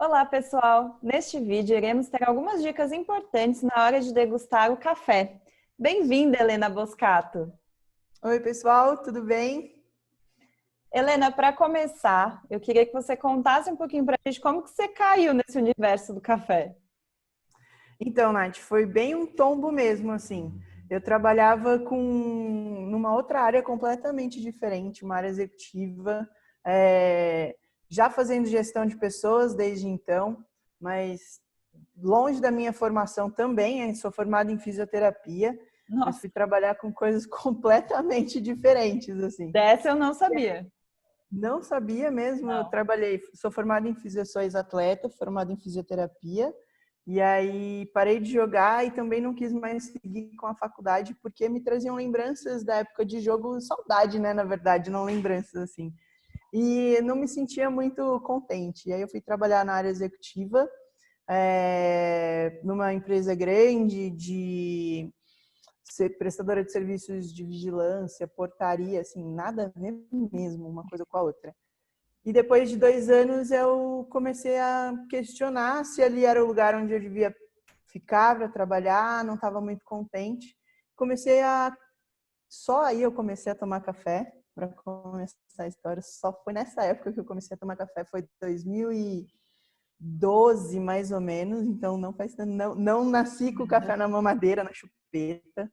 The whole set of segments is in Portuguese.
Olá, pessoal! Neste vídeo, iremos ter algumas dicas importantes na hora de degustar o café. Bem-vinda, Helena Boscato! Oi, pessoal, tudo bem? Helena, para começar, eu queria que você contasse um pouquinho para a gente como que você caiu nesse universo do café. Então, Nath, foi bem um tombo mesmo, assim. Eu trabalhava numa outra área completamente diferente, uma área executiva, já fazendo gestão de pessoas desde então, mas longe da minha formação também, sou formada em fisioterapia, mas Nossa, fui trabalhar com coisas completamente diferentes, assim. dessa eu não sabia. Não sabia mesmo, eu Não. trabalhei, sou formada em fisio, sou ex-atleta, formada em fisioterapia, e aí parei de jogar e também não quis mais seguir com a faculdade porque me traziam lembranças da época de jogo, saudade, né, na verdade, não lembranças assim. E não me sentia muito contente. E aí eu fui trabalhar na área executiva, numa empresa grande de ser prestadora de serviços de vigilância, portaria, assim, nada a ver mesmo uma coisa com a outra. E depois de 2 anos eu comecei a questionar se ali era o lugar onde eu devia ficar para trabalhar, não estava muito contente. Comecei a Só aí eu comecei a tomar café, para começar a história. Só foi nessa época que eu comecei a tomar café, foi 2012 mais ou menos, então não faz tanto, não nasci com o café na mamadeira, na chupeta.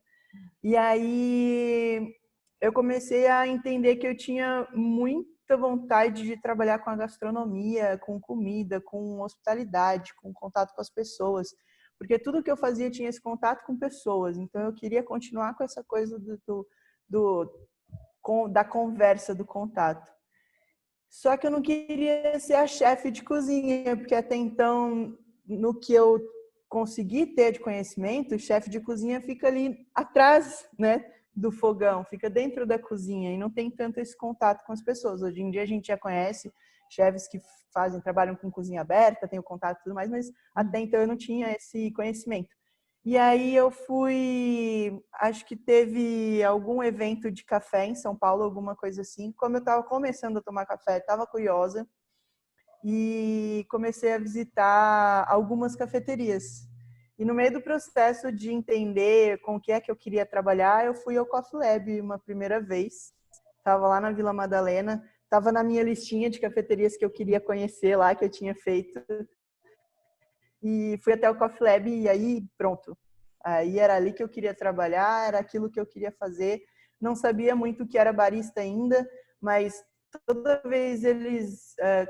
E aí eu comecei a entender que eu tinha muita vontade de trabalhar com a gastronomia, com comida, com hospitalidade, com contato com as pessoas, porque tudo que eu fazia tinha esse contato com pessoas. Então eu queria continuar com essa coisa da conversa, do contato. Só que eu não queria ser a chefe de cozinha, porque até então, no que eu consegui ter de conhecimento, o chefe de cozinha fica ali atrás, né, do fogão, fica dentro da cozinha e não tem tanto esse contato com as pessoas. Hoje em dia a gente já conhece chefes que trabalham com cozinha aberta, tem o contato e tudo mais, mas até então eu não tinha esse conhecimento. E aí eu fui, acho que teve algum evento de café em São Paulo, alguma coisa assim. Como eu estava começando a tomar café, estava curiosa e comecei a visitar algumas cafeterias. E no meio do processo de entender com o que é que eu queria trabalhar, eu fui ao Coffee Lab uma primeira vez. Estava lá na Vila Madalena, estava na minha listinha de cafeterias que eu queria conhecer lá, que eu tinha feito. E fui até o Coffee Lab e aí pronto. Aí era ali que eu queria trabalhar, era aquilo que eu queria fazer. Não sabia muito o que era barista ainda, mas toda vez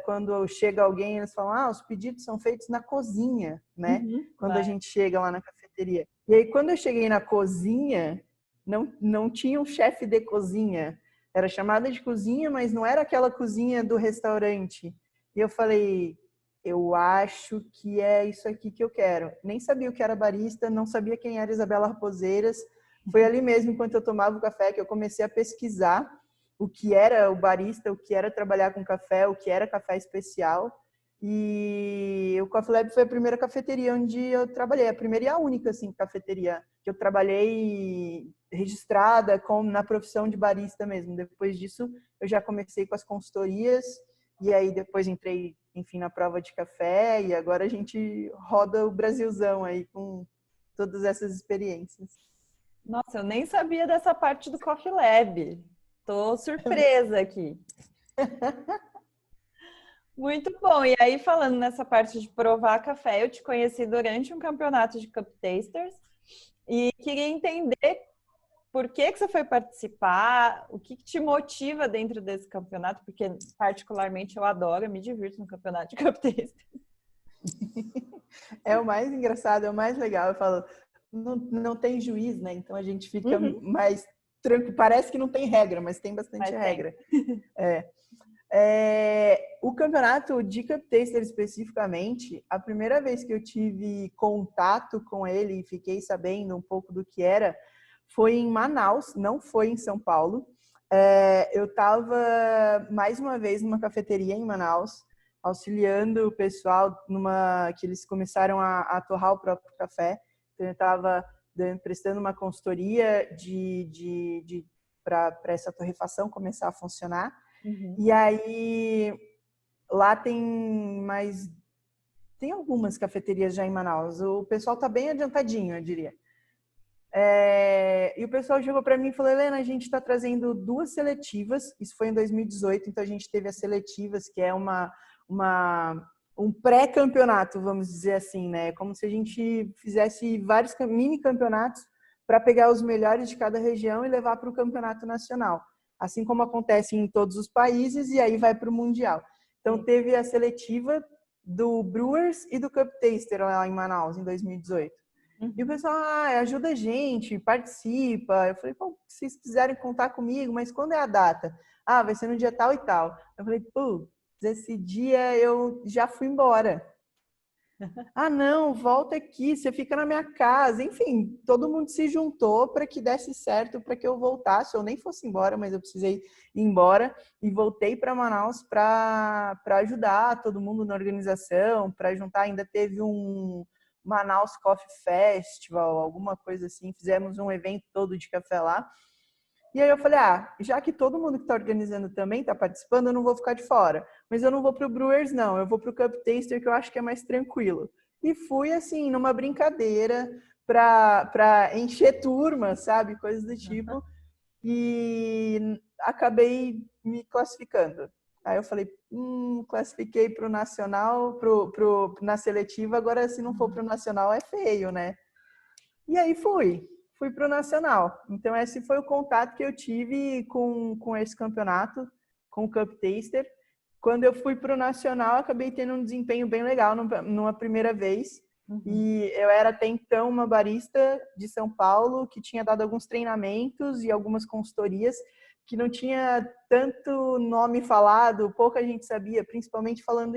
quando chega alguém, eles falam, os pedidos são feitos na cozinha, né? Quando a Vai. gente chega lá na cafeteria. E aí quando eu cheguei na cozinha, não tinha um chefe de cozinha. Era chamada de cozinha, mas não era aquela cozinha do restaurante. E eu falei, eu acho que é isso aqui que eu quero. Nem sabia o que era barista, não sabia quem era Isabela Raposeiras. Foi ali mesmo, enquanto eu tomava o café, que eu comecei a pesquisar o que era o barista, o que era trabalhar com café, o que era café especial. E o Coffee Lab foi a primeira cafeteria onde eu trabalhei, a primeira e a única assim, cafeteria que eu trabalhei registrada na profissão de barista mesmo. Depois disso, eu já comecei com as consultorias e aí depois entrei, enfim, na prova de café e agora a gente roda o Brasilzão aí com todas essas experiências. Nossa, eu nem sabia dessa parte do Coffee Lab. Tô surpresa aqui. Muito bom. E aí, falando nessa parte de provar café, eu te conheci durante um campeonato de Cup Tasters e queria entender por que que você foi participar, o que que te motiva dentro desse campeonato, porque particularmente eu adoro, eu me divirto no campeonato de Cup Tasters. É o mais engraçado, é o mais legal. Eu falo, não tem juiz, né? Então a gente fica Uhum, mais tranquilo. Parece que não tem regra, mas tem bastante mas tem. regra. O campeonato de Cup Taster especificamente, a primeira vez que eu tive contato com ele e fiquei sabendo um pouco do que era, foi em Manaus, não foi em São Paulo. Eu estava mais uma vez numa cafeteria em Manaus, auxiliando o pessoal que eles começaram a torrar o próprio café. Então eu estava prestando uma consultoria para essa torrefação começar a funcionar. Uhum. E aí, lá tem mais tem algumas cafeterias já em Manaus. O pessoal tá bem adiantadinho, eu diria. E o pessoal chegou para mim e falou: Helena, a gente está trazendo 2 seletivas. Isso foi em 2018, então a gente teve as seletivas, que é um pré-campeonato, vamos dizer assim, né? Como se a gente fizesse vários mini campeonatos para pegar os melhores de cada região e levar para o campeonato nacional. Assim como acontece em todos os países, e aí vai para o Mundial. Então teve a seletiva do Brewers e do Cup Taster lá em Manaus, em 2018. E o pessoal, ajuda a gente, participa. Eu falei, pô, se vocês quiserem contar comigo, mas quando é a data? Vai ser no dia tal e tal. Eu falei, pô, esse dia eu já fui embora. Não, volta aqui, você fica na minha casa. Enfim, todo mundo se juntou para que desse certo, para que eu voltasse. Eu nem fosse embora, mas eu precisei ir embora. E voltei para Manaus para ajudar todo mundo na organização, para juntar. Ainda teve um Manaus Coffee Festival, alguma coisa assim. Fizemos um evento todo de café lá. E aí eu falei, já que todo mundo que está organizando também está participando, eu não vou ficar de fora. Mas eu não vou para o Brewers, não. Eu vou para o Cup Taster, que eu acho que é mais tranquilo. E fui, assim, numa brincadeira para encher turma, sabe? Coisas do tipo. E acabei me classificando. Aí eu falei, classifiquei para o Nacional, na seletiva, agora se não for para o Nacional é feio, né? E aí fui para o Nacional. Então esse foi o contato que eu tive com esse campeonato, com o Cup Taster. Quando eu fui para o Nacional, acabei tendo um desempenho bem legal numa primeira vez. E eu era até então uma barista de São Paulo que tinha dado alguns treinamentos e algumas consultorias que não tinha tanto nome falado, pouca gente sabia, principalmente falando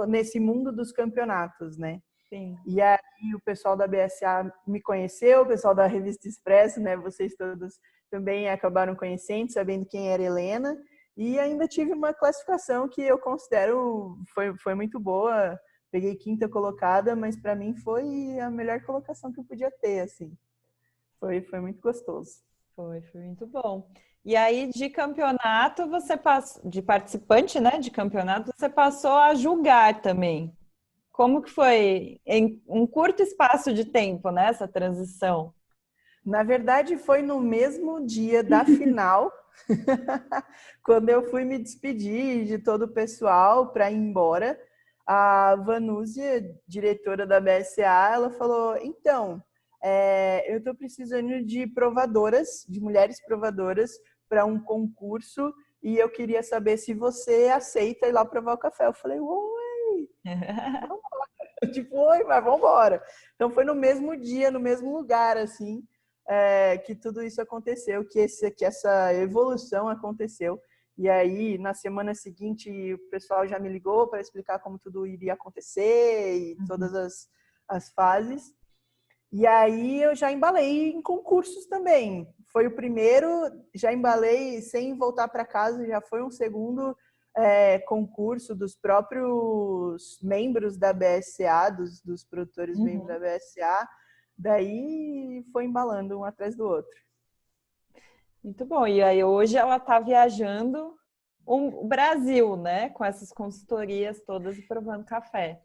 nesse mundo dos campeonatos, né? Sim. E aí o pessoal da BSA me conheceu, o pessoal da Revista Expresso, né? Vocês todos também acabaram conhecendo, sabendo quem era Helena. E ainda tive uma classificação que eu considero foi muito boa. Peguei 5ª colocada, mas para mim foi a melhor colocação que eu podia ter, assim. Foi muito gostoso. Foi muito bom. E aí, de campeonato, você passou, de participante, né, de campeonato, você passou a julgar também. Como que foi em um curto espaço de tempo, né, essa transição? Na verdade, foi no mesmo dia da final, quando eu fui me despedir de todo o pessoal para ir embora. A Vanúzia, diretora da BSA, ela falou, então, eu estou precisando de provadoras, de mulheres provadoras, para um concurso, e eu queria saber se você aceita ir lá provar o café. Eu falei, oi! Tipo, oi, mas vamos embora. Então foi no mesmo dia, no mesmo lugar, assim, que tudo isso aconteceu, que essa evolução aconteceu. E aí, na semana seguinte, o pessoal já me ligou para explicar como tudo iria acontecer e todas as fases. E aí eu já embalei em concursos também. Foi o primeiro, já embalei sem voltar para casa, já foi um segundo concurso dos próprios membros da BSA, dos produtores membros da BSA. Daí foi embalando um atrás do outro. Muito bom. E aí hoje ela está viajando o Brasil, né? Com essas consultorias todas e provando café.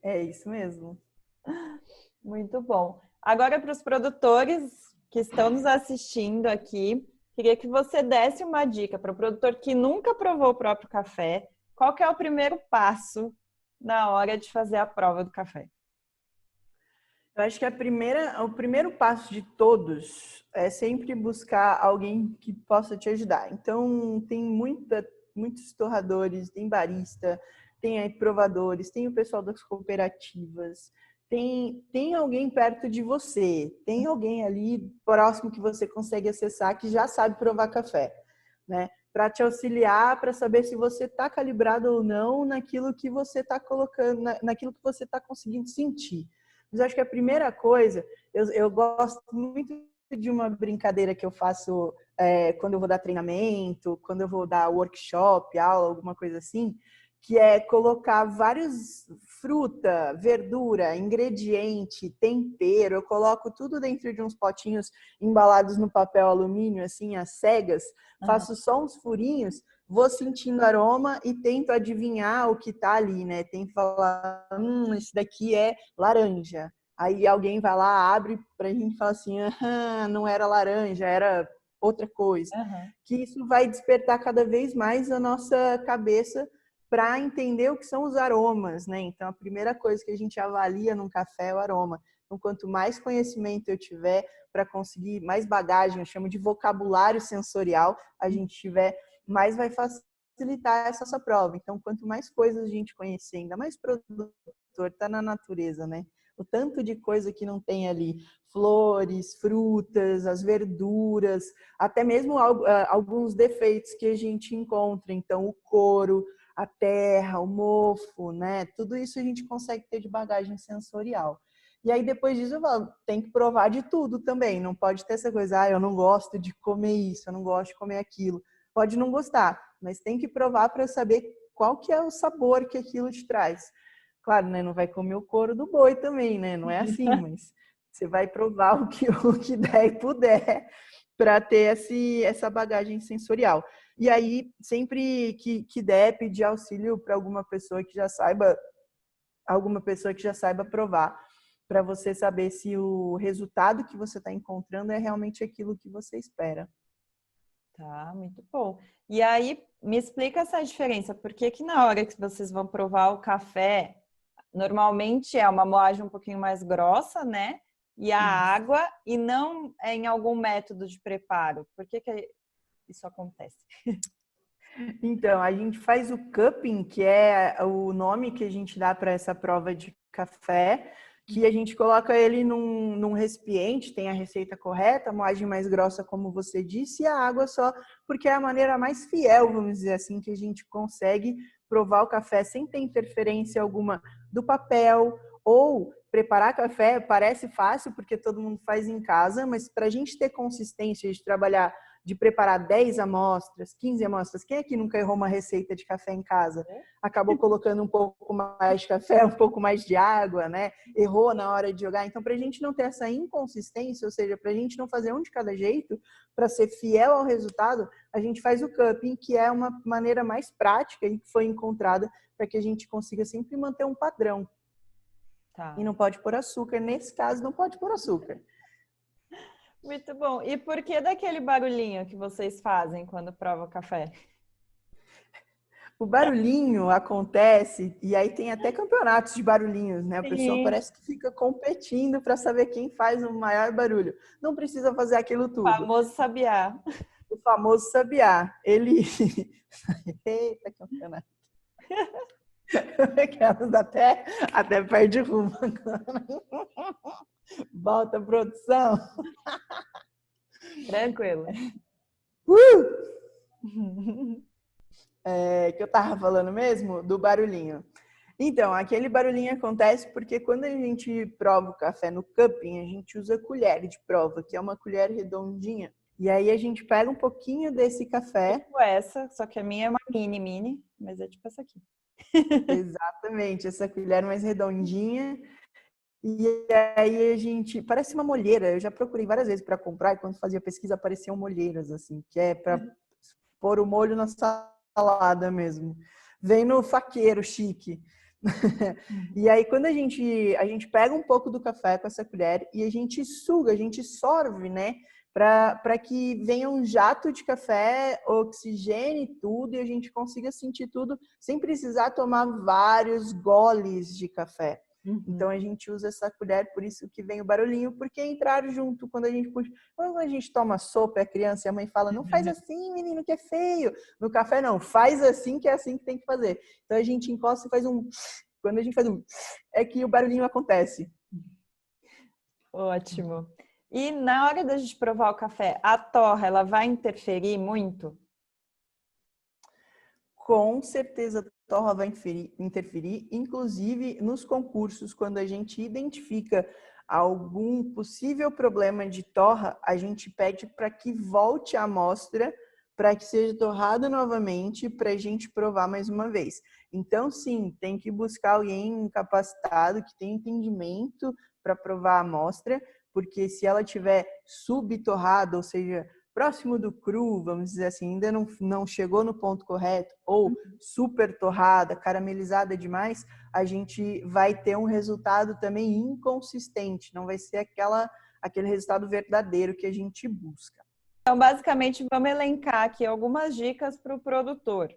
É isso mesmo. Muito bom. Agora, para os produtores que estão nos assistindo aqui, queria que você desse uma dica para o produtor que nunca provou o próprio café. Qual que é o primeiro passo na hora de fazer a prova do café? Eu acho que o primeiro passo de todos é sempre buscar alguém que possa te ajudar. Então, tem muitos torradores, tem barista, tem aí provadores, tem o pessoal das cooperativas, tem alguém perto de você, tem alguém ali próximo que você consegue acessar que já sabe provar café, né? Para te auxiliar, para saber se você está calibrado ou não naquilo que você está colocando, naquilo que você está conseguindo sentir. Mas eu acho que a primeira coisa, eu gosto muito de uma brincadeira que eu faço quando eu vou dar treinamento, quando eu vou dar workshop, aula, alguma coisa assim, que é colocar vários fruta, verdura, ingrediente, tempero. Eu coloco tudo dentro de uns potinhos embalados no papel alumínio, assim, às cegas, faço só uns furinhos, vou sentindo aroma e tento adivinhar o que tá ali, né? Tento falar, esse daqui é laranja. Aí alguém vai lá, abre pra gente falar assim, não era laranja, era outra coisa. Uhum. Que isso vai despertar cada vez mais a nossa cabeça para entender o que são os aromas, né? Então, a primeira coisa que a gente avalia num café é o aroma. Então, quanto mais conhecimento eu tiver para conseguir, mais bagagem, eu chamo de vocabulário sensorial, a gente tiver, mais vai facilitar essa prova. Então, quanto mais coisas a gente conhecer, ainda mais produtor, tá na natureza, né? O tanto de coisa que não tem ali, flores, frutas, as verduras, até mesmo alguns defeitos que a gente encontra. Então, o couro, a terra, o mofo, né? Tudo isso a gente consegue ter de bagagem sensorial. E aí, depois disso, eu falo, tem que provar de tudo também. Não pode ter essa coisa, eu não gosto de comer isso, eu não gosto de comer aquilo. Pode não gostar, mas tem que provar para saber qual que é o sabor que aquilo te traz. Claro, né? Não vai comer o couro do boi também, né? Não é assim, mas você vai provar o que der e puder para ter essa bagagem sensorial. E aí, sempre que der, pedir auxílio para alguma pessoa que já saiba provar, para você saber se o resultado que você está encontrando é realmente aquilo que você espera. Tá, muito bom. E aí, me explica essa diferença. Por que que na hora que vocês vão provar o café, normalmente é uma moagem um pouquinho mais grossa, né? E a água, e não é em algum método de preparo? Por que que isso acontece? Então, a gente faz o cupping, que é o nome que a gente dá para essa prova de café, que a gente coloca ele num recipiente, tem a receita correta, a moagem mais grossa, como você disse, e a água só, porque é a maneira mais fiel, vamos dizer assim, que a gente consegue provar o café sem ter interferência alguma do papel, ou preparar café parece fácil, porque todo mundo faz em casa, mas para a gente ter consistência de trabalhar, de preparar 10 amostras, 15 amostras. Quem aqui nunca errou uma receita de café em casa? Acabou colocando um pouco mais de café, um pouco mais de água, né? Errou na hora de jogar. Então, para a gente não ter essa inconsistência, ou seja, para a gente não fazer um de cada jeito, para ser fiel ao resultado, a gente faz o cupping, que é uma maneira mais prática e que foi encontrada para que a gente consiga sempre manter um padrão. Tá. E não pode pôr açúcar. Nesse caso, não pode pôr açúcar. Muito bom. E por que daquele barulhinho que vocês fazem quando prova o café? O barulhinho acontece, e aí tem até campeonatos de barulhinhos, né? A pessoa Sim, parece que fica competindo para saber quem faz o maior barulho. Não precisa fazer aquilo tudo. famoso sabiá. O famoso sabiá, ele... Eita, campeonato. Aquelas até perde rumo agora. Volta, produção. Tranquilo. Que eu tava falando mesmo do barulhinho. Então, aquele barulhinho acontece porque quando a gente prova o café no cupping, a gente usa colher de prova, que é uma colher redondinha. E aí a gente pega um pouquinho desse café. Tipo essa, só que a minha é uma mini, mas é tipo essa aqui. Exatamente, essa colher mais redondinha. E aí a gente... Parece uma molheira. Eu já procurei várias vezes para comprar e quando fazia pesquisa apareciam molheiras, assim, que é para pôr o molho na salada mesmo. Vem no faqueiro chique. E aí, quando a gente pega um pouco do café com essa colher e a gente suga, a gente sorve, né? Para que venha um jato de café, oxigene tudo e a gente consiga sentir tudo sem precisar tomar vários goles de café. Então a gente usa essa colher, por isso que vem o barulhinho, porque entrar junto quando a gente puxa. Quando a gente toma sopa, é criança e a mãe fala, não faz assim, menino, que é feio. No café, não, faz assim, que é assim que tem que fazer. Então a gente encosta e faz um. Quando a gente faz um. É que o barulhinho acontece. Ótimo. E na hora da gente provar o café, a torra, ela vai interferir muito? Com certeza a torra vai interferir, inclusive nos concursos, quando a gente identifica algum possível problema de torra, a gente pede para que volte a amostra, para que seja torrada novamente, para a gente provar mais uma vez. Então, sim, tem que buscar alguém capacitado, que tem entendimento para provar a amostra, porque se ela tiver subtorrada, ou seja, próximo do cru, vamos dizer assim, ainda não chegou no ponto correto, ou super torrada, caramelizada demais, a gente vai ter um resultado também inconsistente, não vai ser aquele resultado verdadeiro que a gente busca. Então, basicamente, vamos elencar aqui algumas dicas para o produtor.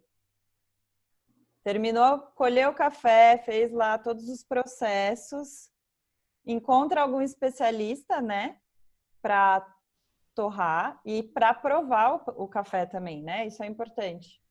Terminou, colheu o café, fez lá todos os processos, encontra algum especialista, né, para torrar e para provar o café também, né? Isso é importante.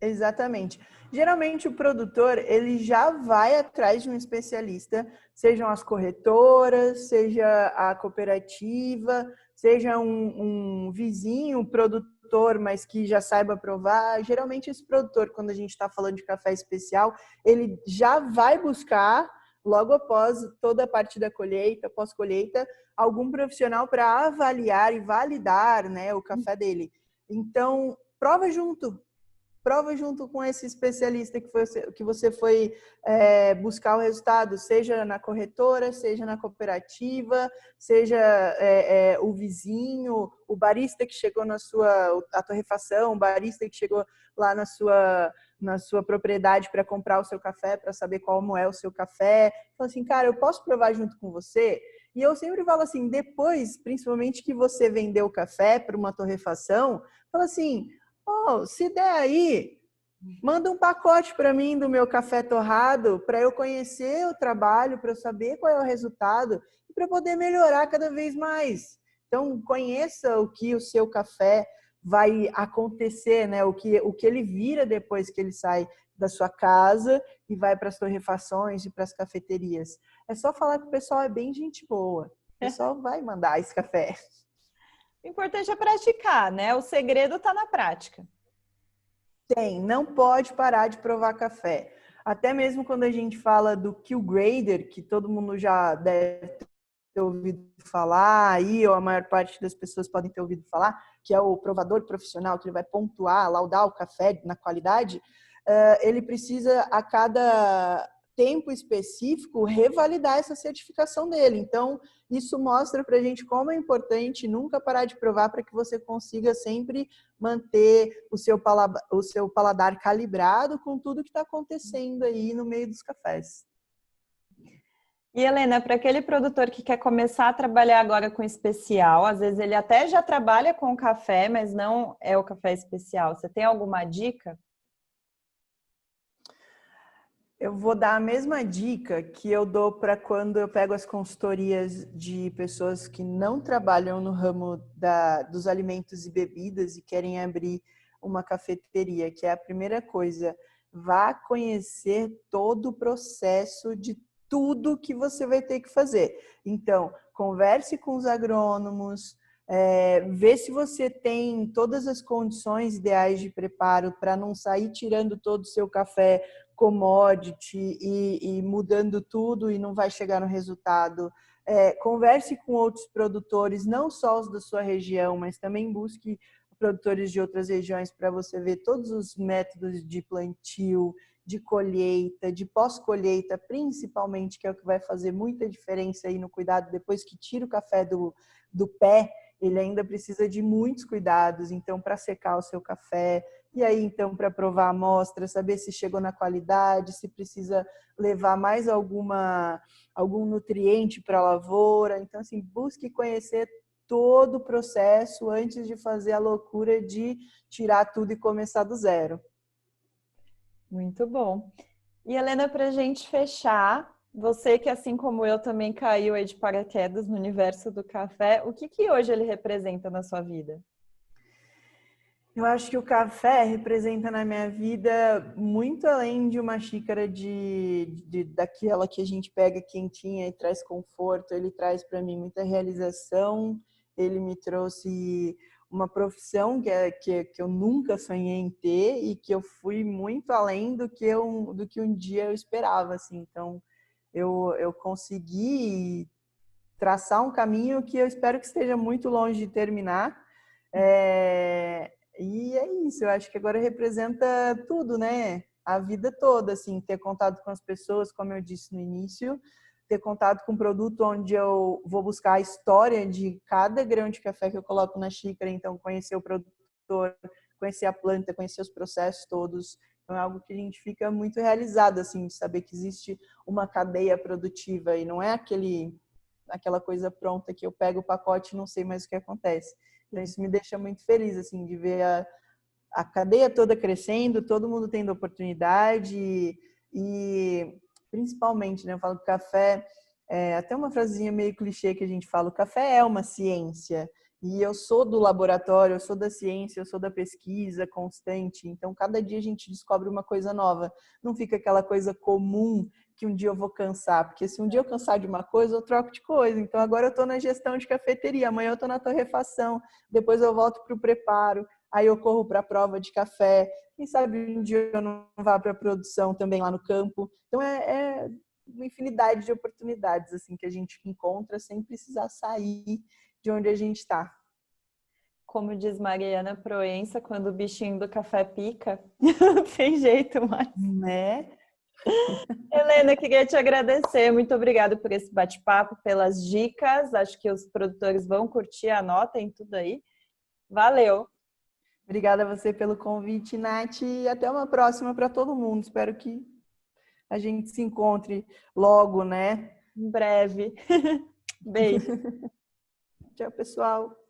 Exatamente. Geralmente o produtor, ele já vai atrás de um especialista, sejam as corretoras, seja a cooperativa, seja um vizinho produtor, mas que já saiba provar. Geralmente esse produtor, quando a gente está falando de café especial, ele já vai buscar, logo após toda a parte da colheita, pós-colheita, algum profissional para avaliar e validar, né, o café dele. Então, prova junto com esse especialista que você foi buscar o resultado, seja na corretora, seja na cooperativa, seja o vizinho, o barista que chegou a torrefação, o barista que chegou lá na sua propriedade para comprar o seu café, para saber como é o seu café. Fala assim, cara, eu posso provar junto com você? E eu sempre falo assim, depois, principalmente que você vendeu o café para uma torrefação, fala assim, se der aí, manda um pacote para mim do meu café torrado, para eu conhecer o trabalho, para eu saber qual é o resultado e para poder melhorar cada vez mais. Então, conheça o que o seu café vai acontecer, né? O que ele vira depois que ele sai da sua casa e vai para as torrefações e para as cafeterias. É só falar que o pessoal é bem gente boa. O pessoal vai mandar esse café. O importante é praticar, né? O segredo está na prática. Não pode parar de provar café. Até mesmo quando a gente fala do Q-Grader, que todo mundo já deve ter ouvido falar, aí, ou a maior parte das pessoas podem ter ouvido falar, que é o provador profissional, que ele vai pontuar, laudar o café na qualidade, ele precisa, a cada tempo específico, revalidar essa certificação dele. Então, isso mostra para a gente como é importante nunca parar de provar para que você consiga sempre manter o seu paladar calibrado com tudo que está acontecendo aí no meio dos cafés. E, Helena, para aquele produtor que quer começar a trabalhar agora com especial, às vezes ele até já trabalha com café, mas não é o café especial. Você tem alguma dica? Eu vou dar a mesma dica que eu dou para quando eu pego as consultorias de pessoas que não trabalham no ramo dos alimentos e bebidas e querem abrir uma cafeteria, que é a primeira coisa, vá conhecer todo o processo de tudo que você vai ter que fazer. Então, converse com os agrônomos, vê se você tem todas as condições ideais de preparo para não sair tirando todo o seu café commodity e mudando tudo e não vai chegar no resultado. Converse com outros produtores, não só os da sua região, mas também busque produtores de outras regiões para você ver todos os métodos de plantio, de colheita, de pós-colheita, principalmente, que é o que vai fazer muita diferença aí no cuidado depois que tira o café do pé, ele ainda precisa de muitos cuidados, então, para secar o seu café, e aí, então, para provar a amostra, saber se chegou na qualidade, se precisa levar mais algum nutriente para a lavoura. Então, assim, busque conhecer todo o processo antes de fazer a loucura de tirar tudo e começar do zero. Muito bom. E, Helena, para a gente fechar, você que, assim como eu, também caiu aí de paraquedas no universo do café, o que hoje ele representa na sua vida? Eu acho que o café representa na minha vida muito além de uma xícara daquela que a gente pega quentinha e traz conforto. Ele traz para mim muita realização. Ele me trouxe uma profissão que eu nunca sonhei em ter e que eu fui muito além do que um dia eu esperava. Assim. Então, eu consegui traçar um caminho que eu espero que esteja muito longe de terminar. E é isso, eu acho que agora representa tudo, né? A vida toda, assim, ter contato com as pessoas, como eu disse no início, ter contato com um produto onde eu vou buscar a história de cada grão de café que eu coloco na xícara, então conhecer o produtor, conhecer a planta, conhecer os processos todos. Então é algo que a gente fica muito realizado, assim, de saber que existe uma cadeia produtiva e não é aquela coisa pronta que eu pego o pacote e não sei mais o que acontece. Então isso me deixa muito feliz, assim, de ver a cadeia toda crescendo, todo mundo tendo oportunidade e principalmente, né, eu falo que o café, até uma frasezinha meio clichê que a gente fala, o café é uma ciência. E eu sou do laboratório, eu sou da ciência, eu sou da pesquisa constante. Então, cada dia a gente descobre uma coisa nova. Não fica aquela coisa comum que um dia eu vou cansar. Porque se um dia eu cansar de uma coisa, eu troco de coisa. Então, agora eu estou na gestão de cafeteria, amanhã eu estou na torrefação, depois eu volto para o preparo, aí eu corro para a prova de café. Quem sabe um dia eu não vá para a produção também lá no campo. Então, é uma infinidade de oportunidades assim que a gente encontra sem precisar sair de onde a gente está. Como diz Mariana Proença, quando o bichinho do café pica, não tem jeito mais. Né? Helena, queria te agradecer. Muito obrigada por esse bate-papo, pelas dicas. Acho que os produtores vão curtir, anotem tudo aí. Valeu! Obrigada a você pelo convite, Nath, e até uma próxima para todo mundo. Espero que a gente se encontre logo, né? Em breve. Beijo. Tchau, pessoal.